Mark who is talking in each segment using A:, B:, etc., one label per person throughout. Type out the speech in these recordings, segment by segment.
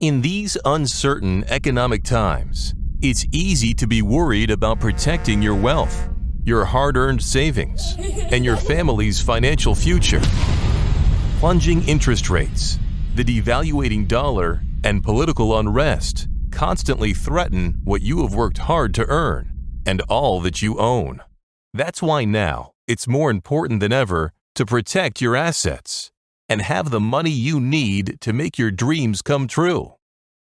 A: In these uncertain economic times, it's easy to be worried about protecting your wealth, your hard-earned savings, and your family's financial future. Plunging interest rates, the devaluating dollar, and political unrest constantly threaten what you have worked hard to earn and all that you own. That's why now it's more important than ever to protect your assets and have the money you need to make your dreams come true.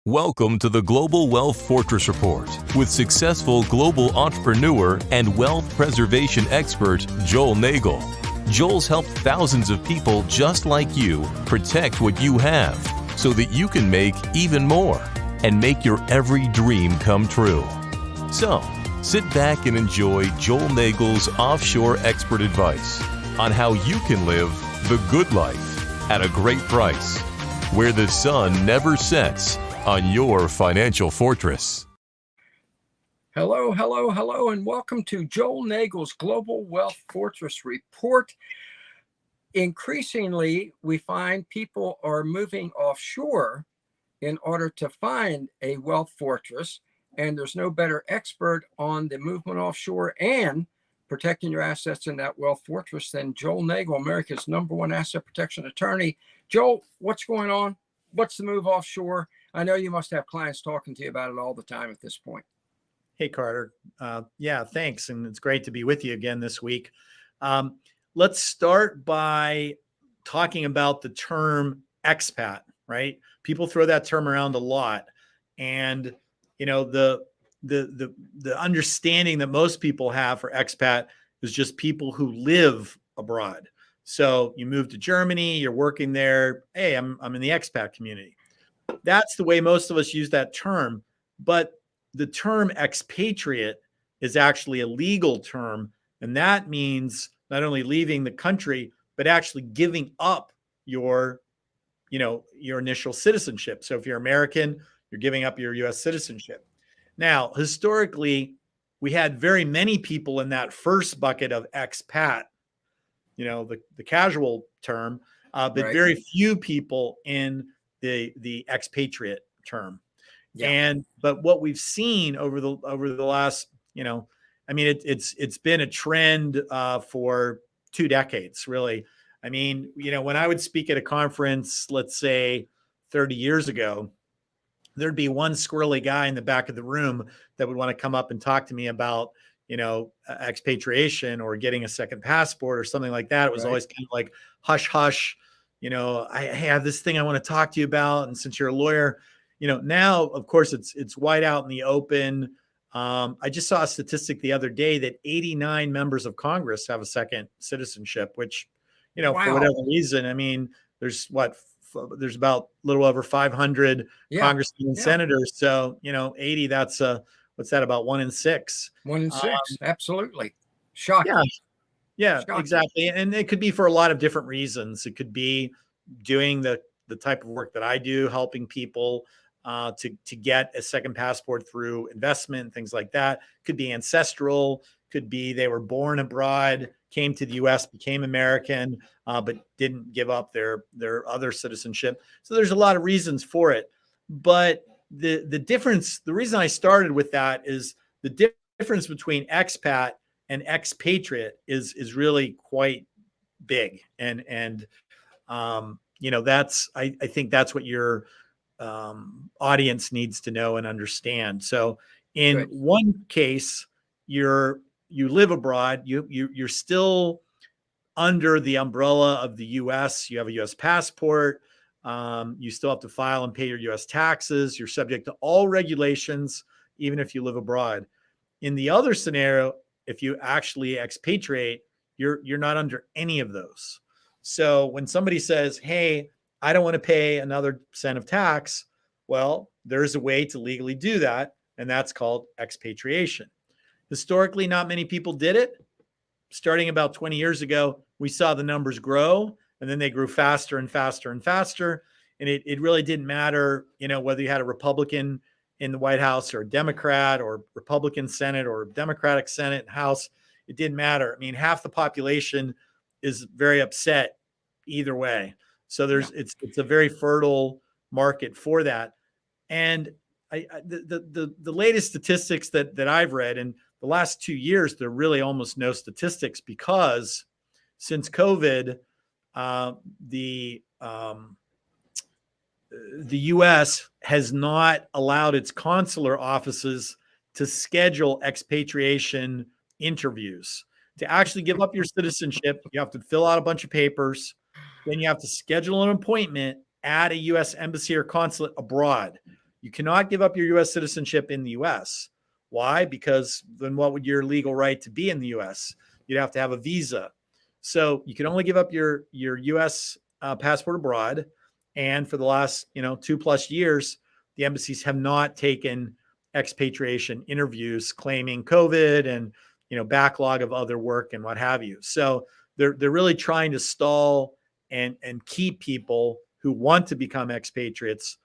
A: Welcome to the Global Wealth Fortress Report with successful global entrepreneur and wealth preservation expert Joel Nagel. Joel's helped thousands of people just like you protect what you have so that you can make even more and make your every dream come true. So, sit back and enjoy Joel Nagel's offshore expert advice on how you can live the good life at a great price, where the sun never sets on your financial fortress.
B: Hello, and welcome to Joel Nagel's Global Wealth Fortress Report. Increasingly, we find people are moving offshore in order to find a wealth fortress, and there's no better expert on the movement offshore and protecting your assets in that wealth fortress than Joel Nagel, America's #1 asset protection attorney. Joel, what's going on? What's the move offshore? I know you must have clients talking to you about it all the time at this point.
C: Hey, Carter. Yeah, thanks. And it's great to be with you again this week. Let's start by talking about the term expat, right? People throw that term around a lot. And, you know, the understanding that most people have for expat is just people who live abroad. So you move to Germany, you're working there. Hey, I'm in the expat community. That's the way most of us use that term. But the term expatriate is actually a legal term. And that means not only leaving the country, but actually giving up your initial citizenship. So if you're American, you're giving up your US citizenship. Now, historically, we had very many people in that first bucket of expat, the casual term, but
B: Right.
C: Very few people in the expatriate term.
B: Yeah.
C: But what we've seen over the last, it's been a trend for 2 decades, really. I mean, when I would speak at a conference, let's say 30 years ago, there'd be one squirrely guy in the back of the room that would want to come up and talk to me about, expatriation or getting a second passport or something like that. It was always kind of like hush, hush. I have this thing I want to talk to you about. And since you're a lawyer, now, of course, it's wide out in the open. I just saw a statistic the other day that 89 members of Congress have a second citizenship, which,
B: Wow.
C: For whatever reason, I mean, there's about a little over 500 congressmen and senators. So, 80, what's that, about 1 in 6?
B: 1 in 6, absolutely. Shocking.
C: Yeah,
B: Shocking.
C: exactly. And it could be for a lot of different reasons. It could be doing the type of work that I do, helping people to get a second passport through investment and things like that. Could be ancestral, could be they were born abroad, came to the US, became American, but didn't give up their other citizenship. So there's a lot of reasons for it. But the difference, the reason I started with that is the difference between expat and expatriate is really quite big. And that's, I think that's what your audience needs to know and understand. So in one case, you live abroad, you're still under the umbrella of the US. You have a US passport. You still have to file and pay your US taxes. You're subject to all regulations, even if you live abroad. In the other scenario, if you actually expatriate, you're not under any of those. So when somebody says, hey, I don't want to pay another cent of tax, well, there's a way to legally do that, and that's called expatriation. Historically, not many people did it. Starting about 20 years ago, we saw the numbers grow, and then they grew faster and faster and faster. And it really didn't matter, whether you had a Republican in the White House or a Democrat or Republican Senate or Democratic Senate and House. It didn't matter. I mean, half the population is very upset either way. So it's a very fertile market for that. And the latest statistics that I've read, in the last 2 years, there are really almost no statistics, because since COVID, the U.S. has not allowed its consular offices to schedule expatriation interviews. To actually give up your citizenship, you have to fill out a bunch of papers. Then you have to schedule an appointment at a U.S. embassy or consulate abroad. You cannot give up your U.S. citizenship in the U.S. Why? Because then what would your legal right to be in the U.S.? You'd have to have a visa. So you can only give up your U.S. Passport abroad. And for the last 2+ years, the embassies have not taken expatriation interviews, claiming COVID and backlog of other work and what have you. So they're really trying to stall and keep people who want to become expatriates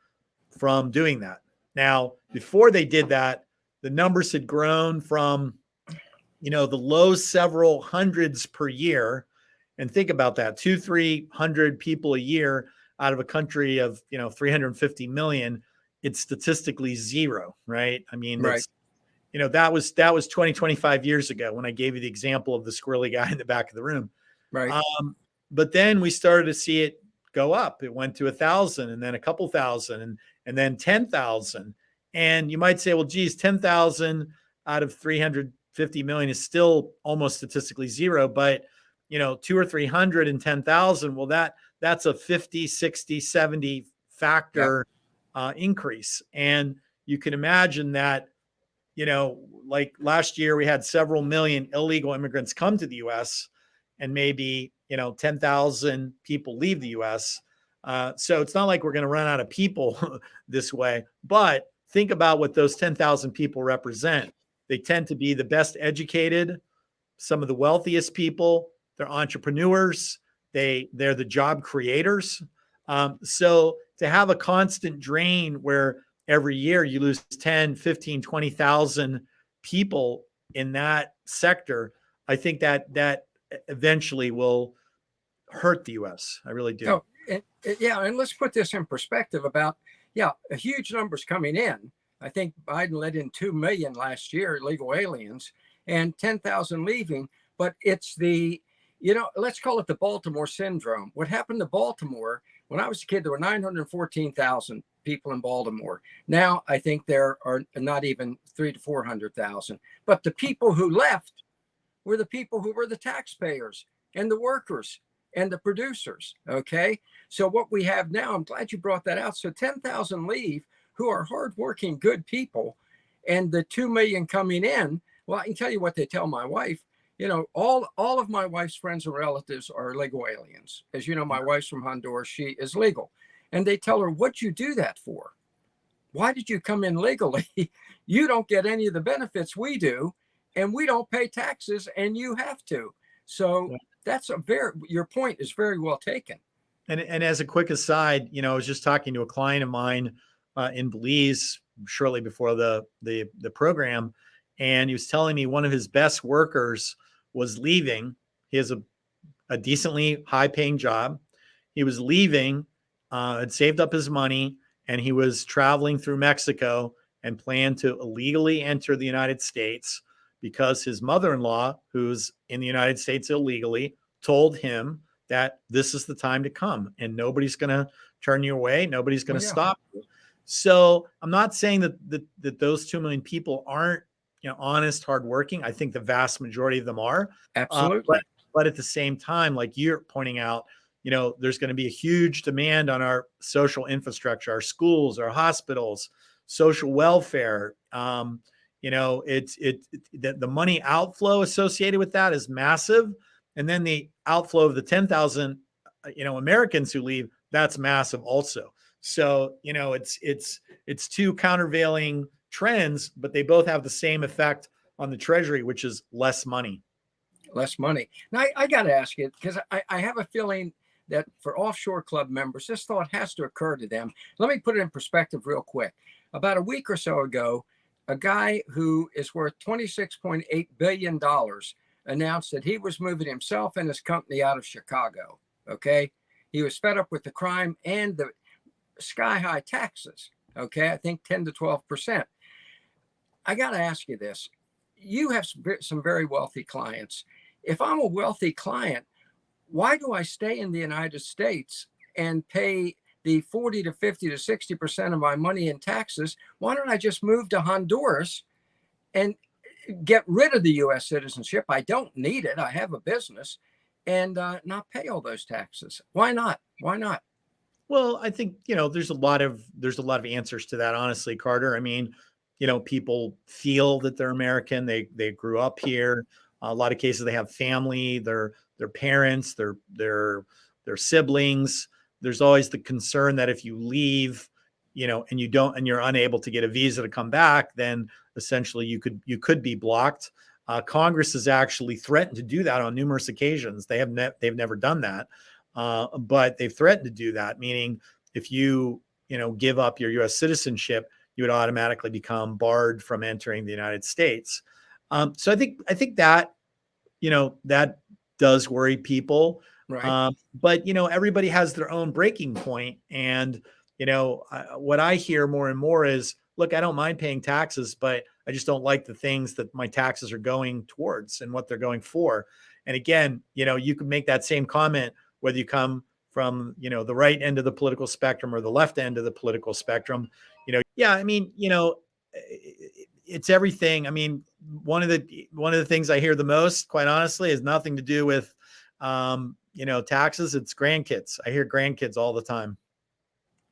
C: from doing that. Now, before they did that, the numbers had grown from the low several hundreds per year. And think about that, 200-300 people a year out of a country of 350 million. It's statistically zero, right? I mean,
B: Right.
C: that was 20-25 years ago, when I gave you the example of the squirrely guy in the back of the room.
B: Right.
C: But then we started to see it go up. It went to 1,000, and then a couple thousand, and then 10,000. And you might say, well, geez, 10,000 out of 350 million is still almost statistically zero. But 200 or 300 and 10,000, well, that's a 50, 60, 70 factor increase. And you can imagine that, like last year, we had several million illegal immigrants come to the U.S., and maybe 10,000 people leave the U.S. So it's not like we're going to run out of people this way. But think about what those 10,000 people represent. They tend to be the best educated, some of the wealthiest people. They're entrepreneurs. They're the job creators. So to have a constant drain where every year you lose 10, 15, 20,000 people in that sector, I think that eventually will hurt the U.S. I really do.
B: Oh, and let's put this in perspective about, a huge numbers coming in. I think Biden let in 2 million last year, illegal aliens, and 10,000 leaving. But it's let's call it the Baltimore syndrome. What happened to Baltimore, when I was a kid, there were 914,000 people in Baltimore. Now, I think there are not even 300,000 to 400,000. But the people who left were the people who were the taxpayers and the workers and the producers. Okay. So what we have now, I'm glad you brought that out. So 10,000 leave who are hardworking, good people, and the 2 million coming in. Well, I can tell you what they tell my wife. All of my wife's friends and relatives are legal aliens. As you know, my wife's from Honduras. She is legal. And they tell her, what'd you do that for? Why did you come in legally? You don't get any of the benefits we do, and we don't pay taxes, and you have to. So that's your point is very well taken.
C: And as a quick aside, I was just talking to a client of mine in Belize shortly before the program, and he was telling me one of his best workers was leaving. He has a decently high-paying job. He was leaving, had saved up his money, and he was traveling through Mexico and planned to illegally enter the United States because his mother-in-law, who's in the United States illegally, told him that this is the time to come and nobody's going to turn you away. Nobody's going to stop you. So I'm not saying that those 2 million people aren't, honest, hardworking. I think the vast majority of them are.
B: Absolutely.
C: But at the same time, like you're pointing out, there's going to be a huge demand on our social infrastructure, our schools, our hospitals, social welfare. The money outflow associated with that is massive. And then the outflow of the 10,000, Americans who leave, that's massive also. So, it's two countervailing trends, but they both have the same effect on the Treasury, which is less money.
B: Less money. Now, I got to ask you, because I have a feeling that for Offshore Club members, this thought has to occur to them. Let me put it in perspective real quick. About a week or so ago, a guy who is worth $26.8 billion announced that he was moving himself and his company out of Chicago. Okay. He was fed up with the crime and the sky high taxes. Okay, I think 10 to 12%. I got to ask you this. You have some very wealthy clients. If I'm a wealthy client, why do I stay in the United States and pay the 40 to 50 to 60% of my money in taxes? Why don't I just move to Honduras and get rid of the US citizenship? I don't need it. I have a business, and not pay all those taxes. Why not? Why not?
C: Well, I think, there's a lot of answers to that, honestly, Carter. I mean, people feel that they're American. They grew up here. A lot of cases they have family, their parents, their siblings. There's always the concern that if you leave, and you're unable to get a visa to come back, then essentially you could be blocked. Congress has actually threatened to do that on numerous occasions. They've never done that. But they've threatened to do that, meaning if you give up your U.S. citizenship, you would automatically become barred from entering the United States. So I think that that does worry people.
B: Right.
C: But everybody has their own breaking point, and what I hear more and more is, look, I don't mind paying taxes, but I just don't like the things that my taxes are going towards and what they're going for. And again, you could make that same comment whether you come from, the right end of the political spectrum or the left end of the political spectrum. Yeah, I mean, it's everything. I mean, one of the things I hear the most, quite honestly, has nothing to do with, taxes. It's grandkids. I hear grandkids all the time.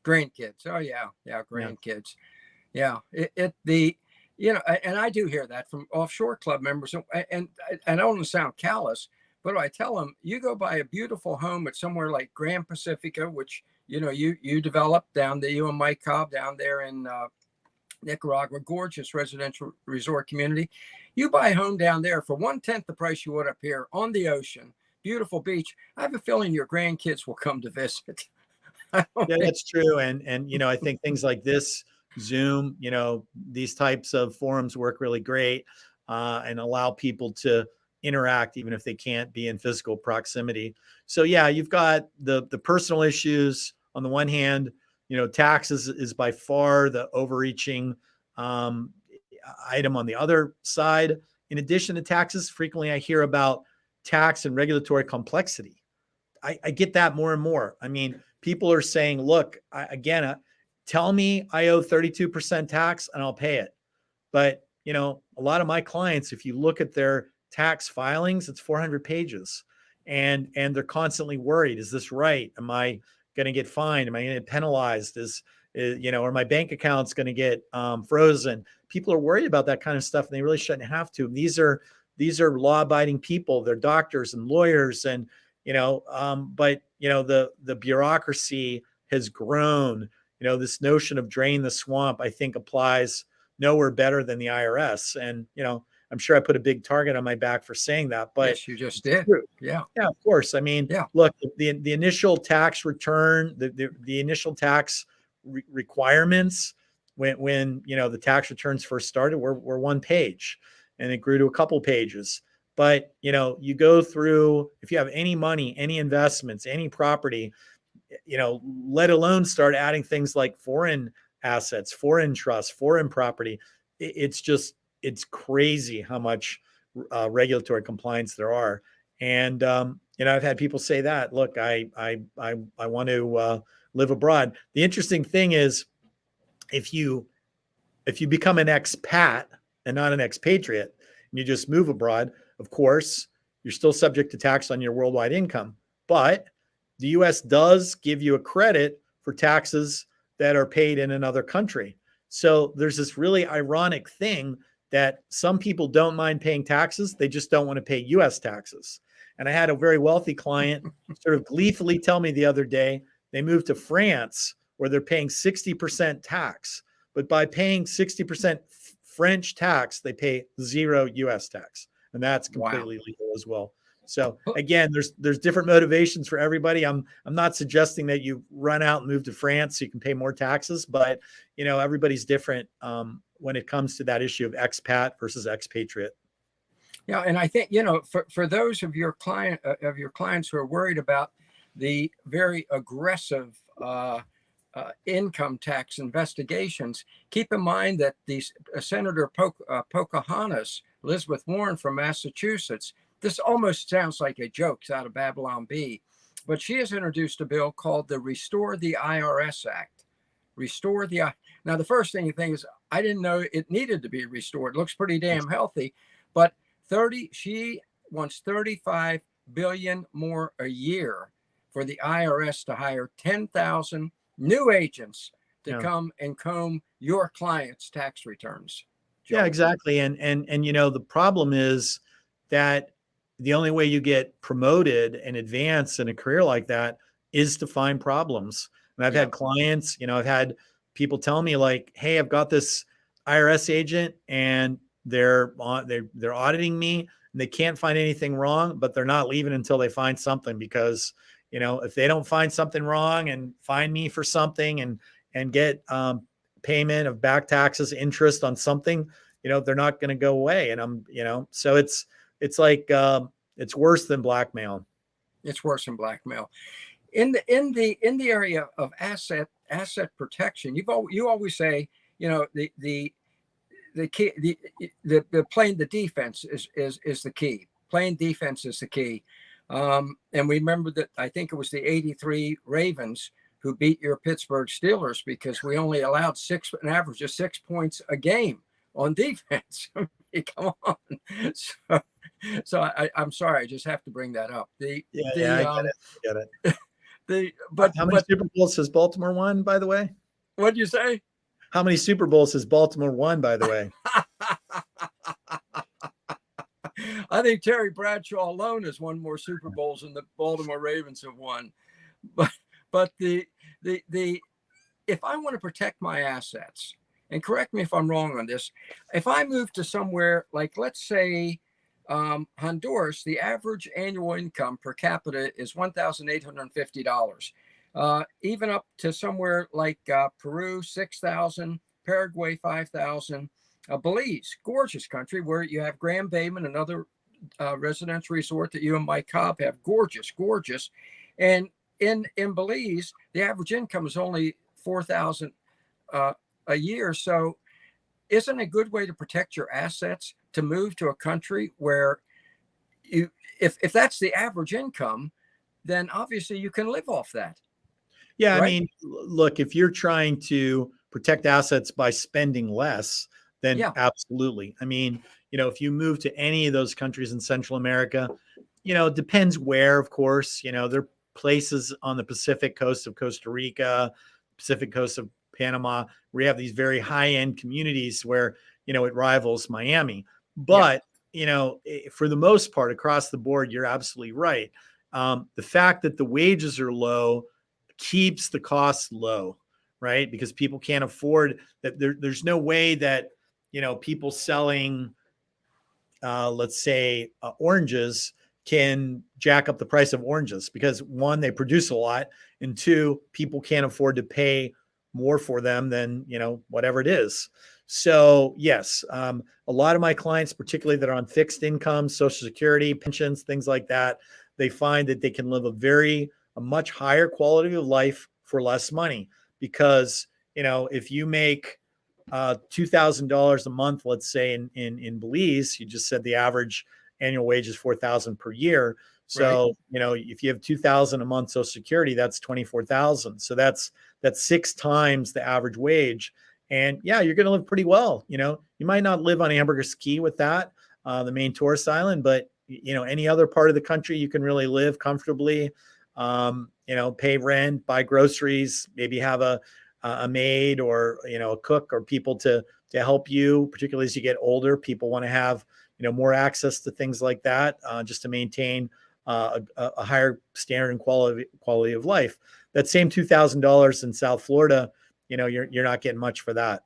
B: Grandkids. Oh yeah. Yeah.
C: Yeah.
B: Grandkids. Yeah. And I do hear that from Offshore Club members. And I don't want to sound callous, but I tell them, you go buy a beautiful home at somewhere like Grand Pacifica, which, you developed down there, you and Mike Cobb down there in Nicaragua, gorgeous residential resort community. You buy a home down there for 1/10 the price you would up here on the ocean, beautiful beach. I have a feeling your grandkids will come to visit.
C: Yeah, that's true. And I think things like this, Zoom, these types of forums work really great, and allow people to interact even if they can't be in physical proximity. So yeah, you've got the personal issues on the one hand. Taxes is by far the overreaching item on the other side. In addition to taxes, frequently I hear about tax and regulatory complexity. I get that more and more. I mean, people are saying, look, tell me I owe 32% tax and I'll pay it. But, a lot of my clients, if you look at their tax filings, it's 400 pages, and they're constantly worried. Is this right? Am I going to get fined? Am I going to get penalized? Are my bank accounts going to get frozen? People are worried about that kind of stuff, and they really shouldn't have to. These are law-abiding people. They're doctors and lawyers, and but the bureaucracy has grown. This notion of drain the swamp, I think, applies nowhere better than the IRS. And I'm sure I put a big target on my back for saying that, but
B: yes, you just did.
C: True.
B: Yeah,
C: of course. I mean,
B: yeah.
C: Look, the initial tax return, the initial tax requirements when the tax returns first started were one page, and it grew to a couple pages. But you go through, if you have any money, any investments, any property, let alone start adding things like foreign assets, foreign trusts, foreign property. It's crazy how much regulatory compliance there are. And I've had people say that, look, I want to live abroad. The interesting thing is, if you become an expat and not an expatriate, and you just move abroad, of course, you're still subject to tax on your worldwide income. But the U.S. does give you a credit for taxes that are paid in another country. So there's this really ironic thing that some people don't mind paying taxes. They just don't want to pay U.S. taxes. And I had a very wealthy client sort of gleefully tell me the other day, they moved to France where they're paying 60% tax. But by paying 60% French tax, they pay 0 U.S. tax. And that's completely legal as well. So again, there's different motivations for everybody. I'm not suggesting that you run out and move to France so you can pay more taxes, but everybody's different when it comes to that issue of expat versus expatriate.
B: Yeah, and I think for those of your clients who are worried about the very aggressive income tax investigations. Keep in mind that Senator Pocahontas, Elizabeth Warren from Massachusetts, this almost sounds like a joke. It's out of Babylon Bee, but she has introduced a bill called the Restore the IRS Act. Restore the Now, the first thing you think is, I didn't know it needed to be restored. It looks pretty damn healthy, but she wants 35 billion more a year for the IRS to hire 10,000 new agents to come and comb your clients' tax returns.
C: Joel. Yeah, exactly. And you know, the problem is that the only way you get promoted and advance in a career like that is to find problems. And I've had clients, you know, I've had people tell me like, hey, I've got this IRS agent and they're auditing me and they can't find anything wrong, but they're not leaving until they find something, because, you know, if they don't find something wrong and find me for something and get payment of back taxes, interest on something, you know, they're not going to go away. And I'm, you know, so it's like it's worse than blackmail.
B: It's worse than blackmail. In the area of asset protection, you always say, you know, the key, playing the defense is the key. Playing defense is the key. And we remember that, I think it was the '83 Ravens who beat your Pittsburgh Steelers because we only allowed an average of 6 points a game on defense. I mean, come on. So I'm sorry, I just have to bring that up. I get it.
C: How many Super Bowls has Baltimore won, by the way?
B: What'd you say?
C: How many Super Bowls has Baltimore won, by the way?
B: I think Terry Bradshaw alone has won more Super Bowls than the Baltimore Ravens have won. But the if I want to protect my assets, and correct me if I'm wrong on this, if I move to somewhere like, let's say, Honduras, the average annual income per capita is $1,850. Even up to somewhere like Peru, 6,000, Paraguay, 5,000, Belize, gorgeous country where you have Grand Bayman, another residential resort that you and Mike Cobb have, gorgeous. And in Belize, the average income is only 4,000 a year. So isn't a good way to protect your assets to move to a country where if that's the average income, then obviously you can live off that.
C: Yeah, right? I mean, look, if you're trying to protect assets by spending less, then absolutely. I mean, you know, if you move to any of those countries in Central America, you know, it depends where, of course. You know, there are places on the Pacific coast of Costa Rica, Pacific coast of Panama, where you have these very high-end communities where, you know, it rivals Miami. But, you know, for the most part, across the board, you're absolutely right. The fact that the wages are low keeps the costs low, right? Because people can't afford that. There's no way that, you know, people selling, let's say, oranges can jack up the price of oranges, because one, they produce a lot, and two, people can't afford to pay more for them than, you know, whatever it is. So yes, a lot of my clients, particularly that are on fixed income, Social Security, pensions, things like that, they find that they can live a much higher quality of life for less money. Because, you know, if you make $2,000 a month, let's say in Belize, you just said the average annual wage is $4,000 per year. So, right. You know, if you have $2,000 a month Social Security, that's $24,000. So that's 6 times the average wage. And yeah, you're going to live pretty well. You know, you might not live on Ambergris Caye with that, the main tourist island, but, you know, any other part of the country, you can really live comfortably, you know, pay rent, buy groceries, maybe have a maid or, you know, a cook or people to help you, particularly as you get older. People want to have, you know, more access to things like that, just to maintain a higher standard and quality of life. That same $2,000 in South Florida, you know, you're not getting much for that.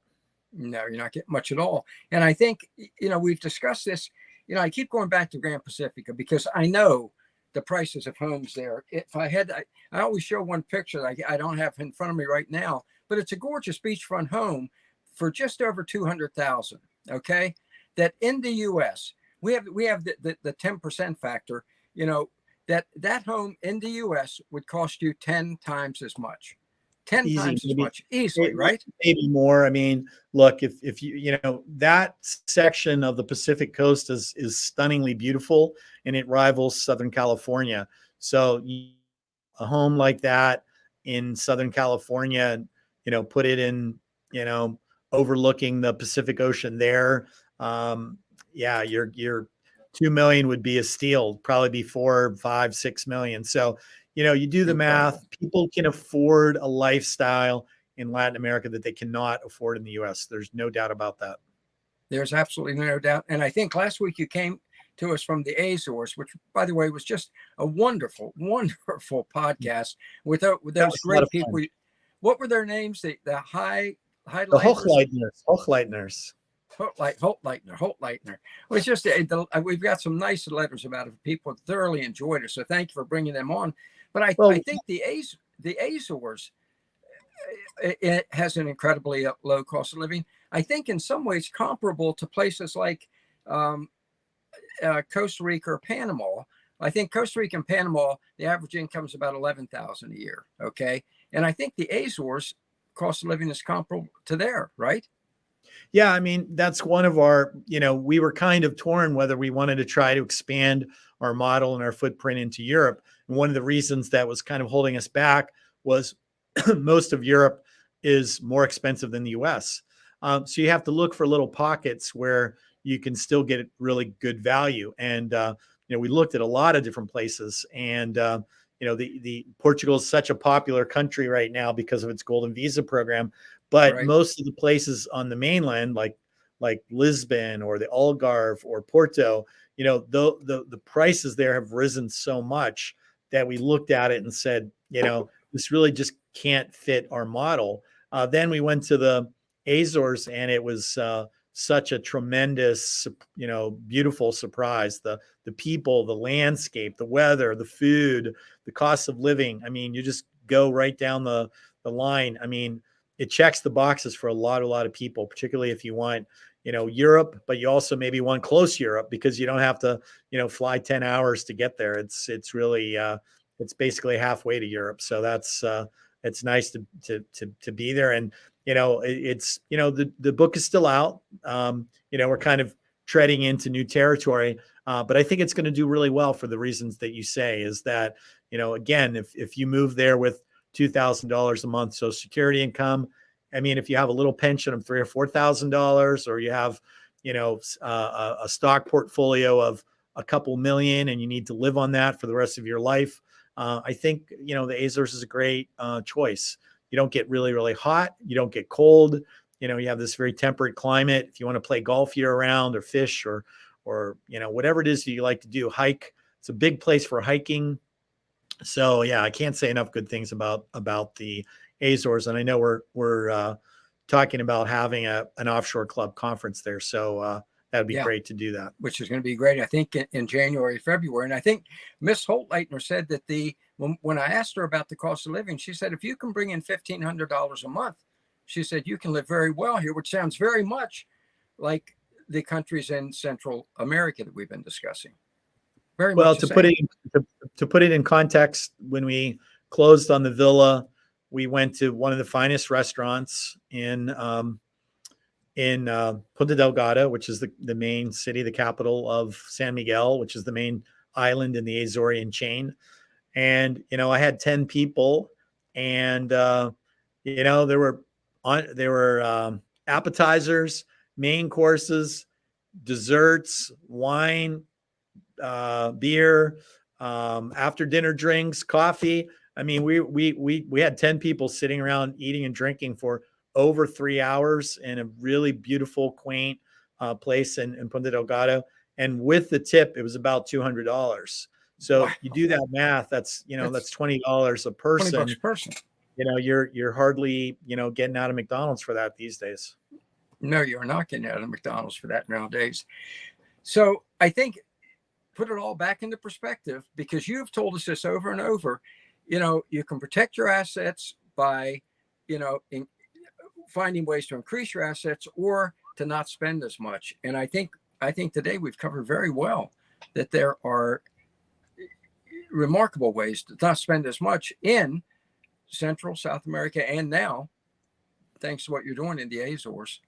B: No, you're not getting much at all. And I think, you know, we've discussed this. You know, I keep going back to Grand Pacifica because I know the prices of homes there. If I had, I always show one picture that I don't have in front of me right now, but it's a gorgeous beachfront home for just over $200,000. Okay, that in the U.S. we have the 10% factor. You know, that home in the U.S. would cost you 10 times as much. 10
C: Easy,
B: times as
C: maybe
B: much easily, right?
C: maybe more. I mean, look, if you know that section of the Pacific coast is stunningly beautiful, and it rivals Southern California. So a home like that in Southern California, put it in, overlooking the Pacific Ocean there. Yeah, your 2 million would be a steal, probably be 4, 5, 6 million. So, you do the
B: Incredible.
C: math, people can afford a lifestyle in Latin America that they cannot afford in the US. There's no doubt about that.
B: There's absolutely no doubt. And I think last week you came to us from the Azores, which, by the way, was just a wonderful, wonderful podcast with
C: That
B: those
C: was a lot
B: great
C: of
B: people.
C: fun.
B: What were their names? The
C: The
B: highlighters.
C: Hochleitners.
B: Holtleitner. It was just we've got some nice letters about it. People thoroughly enjoyed it, so thank you for bringing them on. But I
C: Well,
B: think the Azores, it has an incredibly low cost of living. I think in some ways comparable to places like um, Costa Rica or Panama. I think Costa Rica and Panama, the average income is about 11,000 a year. Okay, and I think the Azores cost of living is comparable to there, right?
C: yeah, I mean, that's one of our, we were kind of torn whether we wanted to try to expand our model and our footprint into Europe. And one of the reasons that was kind of holding us back was most of Europe is more expensive than the US. So you have to look for little pockets where you can still get really good value. And, we looked at a lot of different places, and, the Portugal is such a popular country right now because of its golden visa program. But
B: Right.
C: most of the places on the mainland, like Lisbon or the Algarve or Porto, the prices there have risen so much that we looked at it and said, this really just can't fit our model. Then we went to the Azores, and it was such a tremendous, beautiful surprise. The people, the landscape, the weather, the food, the cost of living. I mean, you just go right down the line. I mean, it checks the boxes for a lot of people, particularly if you want, Europe, but you also maybe want close Europe because you don't have to, fly 10 hours to get there. It's really, it's basically halfway to Europe. So it's nice to be there. And, it's, the book is still out. We're kind of treading into new territory. But I think it's going to do really well for the reasons that you say, is that, again, if you move there with $2,000 a month Social Security income, I mean, if you have a little pension of $3,000 or $4,000, or you have, a stock portfolio of a couple million, and you need to live on that for the rest of your life, I think, the Azores is a great choice. You don't get really, really hot. You don't get cold. You have this very temperate climate. If you want to play golf year round, or fish, or whatever it is that you like to do, hike. It's a big place for hiking. So yeah, I can't say enough good things about the Azores, and I know we're talking about having an offshore club conference there. So that'd be
B: Yeah,
C: great to do that.
B: which is going to be great. I think in January, February, and I think Miss Holtleitner said that when I asked her about the cost of living, she said if you can bring in $1,500 a month, she said you can live very well here, which sounds very much like the countries in Central America that we've been discussing. Very
C: Well,
B: much the same.
C: to put it in context, when we closed on the villa, we went to one of the finest restaurants in Punta Delgada, which is the main city, the capital of San Miguel, which is the main island in the Azorean chain. And I had 10 people, and there were appetizers, main courses, desserts, wine, beer, after dinner drinks, coffee. I mean, we had 10 people sitting around eating and drinking for over 3 hours in a really beautiful, quaint place in Punta Delgado. And with the tip, it was about $200. So
B: Wow.
C: you do that math, that's $20 a person.
B: $20 a person.
C: You're hardly, getting out of McDonald's for that these days.
B: No, you're not getting out of McDonald's for that nowadays. So I think put it all back into perspective, because you've told us this over and over. You can protect your assets by, finding ways to increase your assets or to not spend as much. And I think today we've covered very well that there are remarkable ways to not spend as much in Central, South America, and now thanks to what you're doing in the Azores.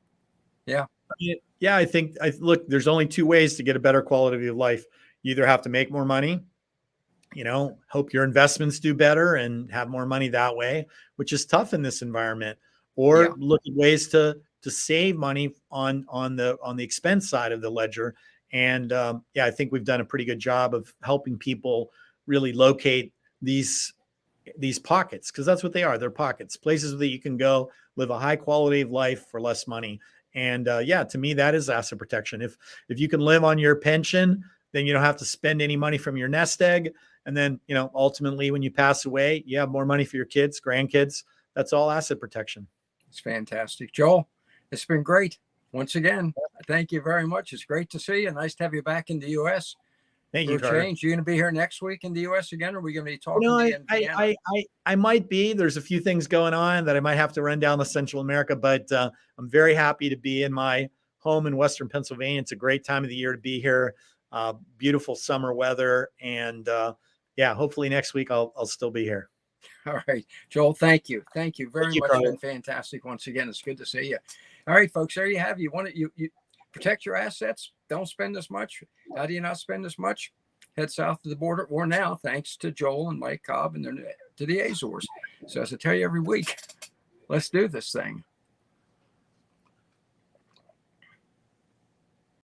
B: Yeah.
C: Yeah, I think look, there's only two ways to get a better quality of life. You either have to make more money, hope your investments do better and have more money that way, which is tough in this environment, or look at ways to save money on the expense side of the ledger. And I think we've done a pretty good job of helping people really locate these pockets, because that's what they are. They're pockets, places that you can go live a high quality of life for less money. And to me, that is asset protection. If you can live on your pension, then you don't have to spend any money from your nest egg. And then, ultimately, when you pass away, you have more money for your kids, grandkids. That's all asset protection.
B: It's fantastic. Joel, it's been great. Once again, thank you very much. It's great to see you. Nice to have you back in the U.S.
C: Thank you, Carter.
B: Change. You're going to be here next week in the U.S. again, or are we going to be talking again?
C: I might be. There's a few things going on that I might have to run down to Central America, but I'm very happy to be in my home in Western Pennsylvania. It's a great time of the year to be here. Beautiful summer weather, and hopefully next week I'll still be here.
B: All right, Joel. Thank you very much. It's been fantastic once again. It's good to see you. All right, folks. There you have. You want to you protect your assets. Don't spend as much. How do you not spend as much? Head south of the border, or now, thanks to Joel and Mike Cobb, and to the Azores. So as I tell you every week, let's do this thing.